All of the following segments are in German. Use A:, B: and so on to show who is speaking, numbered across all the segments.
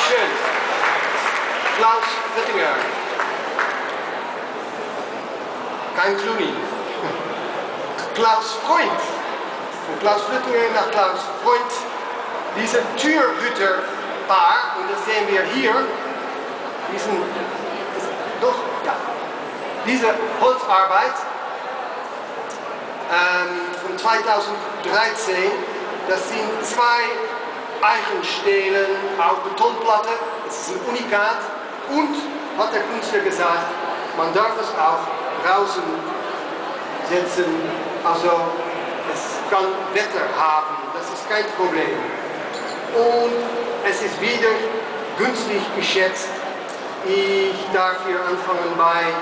A: Dankeschön. Klaus Frittinger. Kein Clooney. Klaus Freund. Von Klaus Frittinger nach Klaus Freund. Diese Türhüterpaar, und das sehen wir hier, diese Holzarbeit von 2013, das sind zwei Eichenstelen auf Betonplatte, das ist ein Unikat, und hat der Künstler gesagt, man darf es auch draußen setzen, also es kann Wetter haben, das ist kein Problem. Und es ist wieder günstig geschätzt. Ich darf hier anfangen bei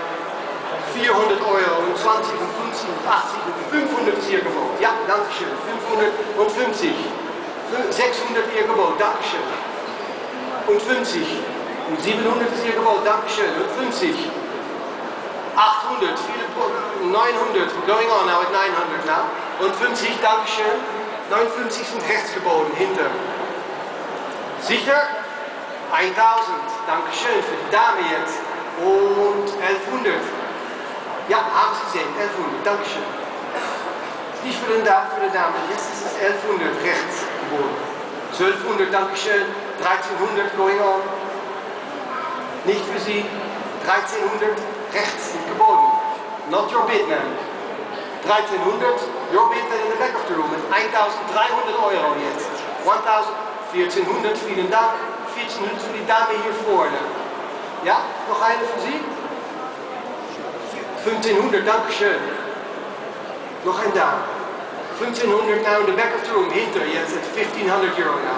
A: 400 Euro und 20 und 50 und 80 und 500 ist hier geboten. Ja, danke schön. 550. 600 hier geboten. Danke schön. Und 50. Und 700 ist hier geboten. Danke schön. Und 50. 800. 900. We're going on now at 900 now. Und 50. Danke schön. 59 sind rechts geboten. Hinter. Sicher? 1000. Dankeschön für die Dame jetzt. Und 1100. Ja, haben Sie gesehen, 1100, Dankeschön. Nicht für die Dame, jetzt ist es 1100 rechts geboten. 1200, Dankeschön. 1300, going on. Nicht für Sie. 1300 rechts geboten. Not your bid, man. 1300, your bid in the back of the room. 1300 Euro jetzt. 1400, vielen Dank. 1400 für die Dame hier vorne. Ja, noch eine für Sie? 1500, Dankeschön. Noch ein Dame. 1500 now in the back of the room, hinter, jetzt at 1500 Euro now.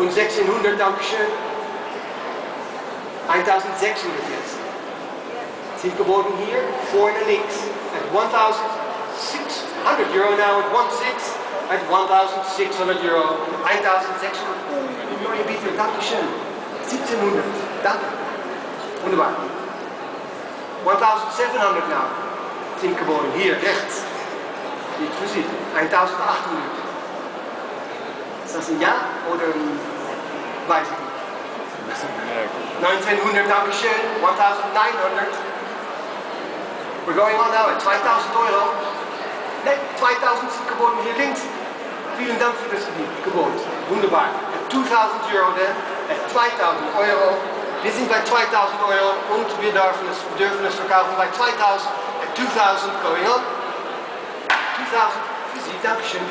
A: Und 1600, Dankeschön. 1600 jetzt. Sind geboten hier, vorne links. At 1600 Euro now, at 1600 Euro. 1600. Neue Bieter, Dankeschön. 1700, danke. Wunderbar. 1700 now. Sind geboten, hier rechts. Nicht für Sie. 1800. Ist das ein Ja oder ein Weiß ich nicht. 1900, Dankeschön. 1900. We're going on now at 2000 Euro. Nein, 2000 sind geboten hier links. Vielen Dank für das Gebot. Wunderbar. At 2000 Euro then. At 2000 Euro. Wir sind bei 2000 Euro und wir dürfen es verkaufen bei 2000. At 2000 going on. 2000 für Sie. Dankeschön.